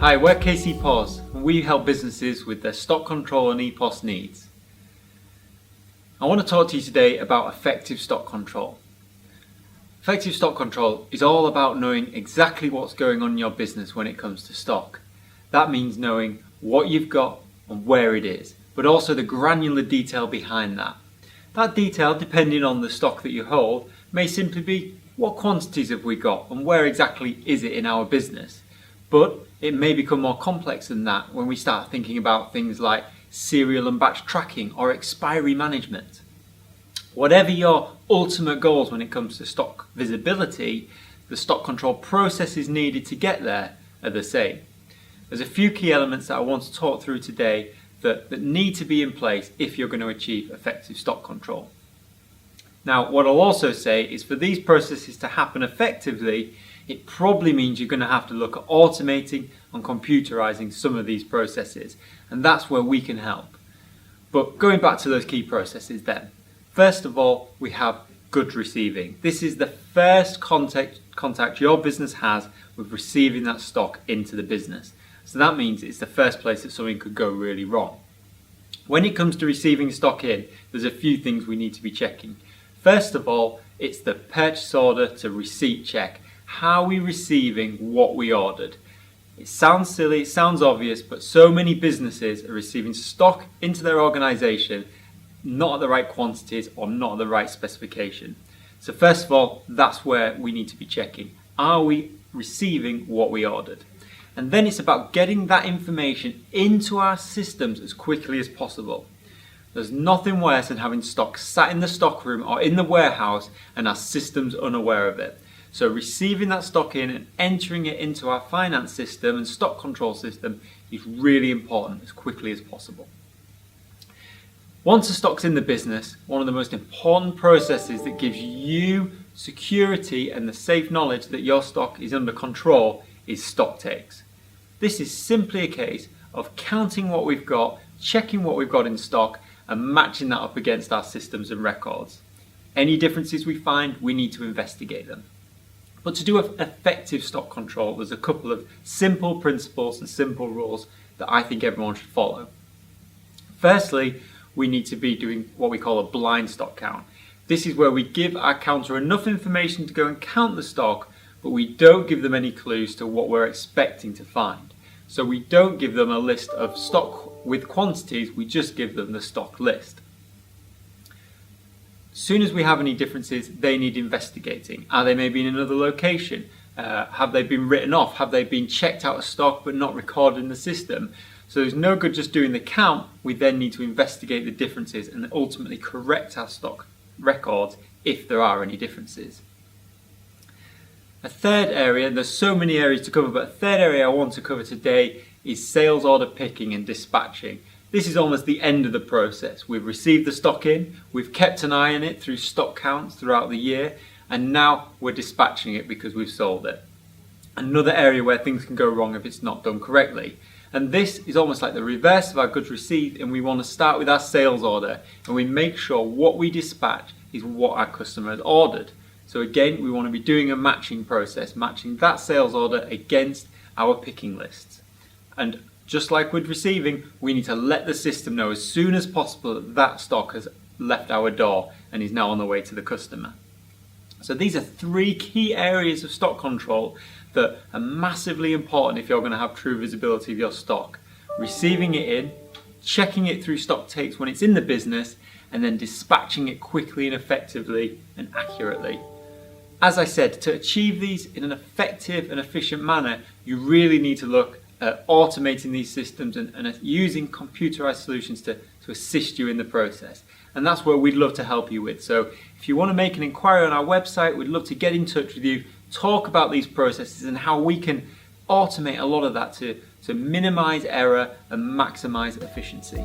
Hi, we're KC POS and we help businesses with their stock control and EPOS needs. I want to talk to you today about effective stock control. Effective stock control is all about knowing exactly what's going on in your business when it comes to stock. That means knowing what you've got and where it is, but also the granular detail behind that. That detail, depending on the stock that you hold, may simply be what quantities have we got and where exactly is it in our business. But it may become more complex than that when we start thinking about things like serial and batch tracking or expiry management. Whatever your ultimate goals when it comes to stock visibility, the stock control processes needed to get there are the same. There's a few key elements that I want to talk through today that need to be in place if you're going to achieve effective stock control. Now, what I'll also say is for these processes to happen effectively, it probably means you're going to have to look at automating and computerizing some of these processes, and that's where we can help. But going back to those key processes then, first of all, we have goods receiving. This is the first contact your business has with receiving that stock into the business. So that means it's the first place that something could go really wrong. When it comes to receiving stock in, there's a few things we need to be checking. First of all, it's the purchase order to receipt check. How are we receiving what we ordered? It sounds silly, it sounds obvious, but so many businesses are receiving stock into their organization not at the right quantities or not at the right specification. So first of all, that's where we need to be checking. Are we receiving what we ordered? And then it's about getting that information into our systems as quickly as possible. There's nothing worse than having stock sat in the stockroom or in the warehouse and our systems unaware of it. So receiving that stock in and entering it into our finance system and stock control system is really important as quickly as possible. Once the stock's in the business, one of the most important processes that gives you security and the safe knowledge that your stock is under control is stock takes. This is simply a case of counting what we've got, checking what we've got in stock, and matching that up against our systems and records. Any differences we find, we need to investigate them. But to do effective stock control, there's a couple of simple principles and simple rules that I think everyone should follow. Firstly, we need to be doing what we call a blind stock count. This is where we give our counter enough information to go and count the stock, but we don't give them any clues to what we're expecting to find. So we don't give them a list of stock with quantities, we just give them the stock list. As soon as we have any differences, they need investigating. Are they maybe in another location? Have they been written off? Have they been checked out of stock but not recorded in the system? So there's no good just doing the count. We then need to investigate the differences and ultimately correct our stock records if there are any differences. A third area, there's so many areas to cover, but a third area I want to cover today is sales order picking and dispatching. This is almost the end of the process. We've received the stock in, we've kept an eye on it through stock counts throughout the year, and now we're dispatching it because we've sold it. Another area where things can go wrong if it's not done correctly. And this is almost like the reverse of our goods received, and we want to start with our sales order, and we make sure what we dispatch is what our customer has ordered. So again, we want to be doing a matching process, matching that sales order against our picking lists. And just like with receiving, we need to let the system know as soon as possible that that stock has left our door and is now on the way to the customer. So these are three key areas of stock control that are massively important if you're going to have true visibility of your stock. Receiving it in, checking it through stock takes when it's in the business, and then dispatching it quickly and effectively and accurately. As I said, to achieve these in an effective and efficient manner, you really need to look at automating these systems and using computerized solutions to assist you in the process. And that's where we'd love to help you with. So if you want to make an inquiry on our website, we'd love to get in touch with you, talk about these processes and how we can automate a lot of that to minimize error and maximize efficiency.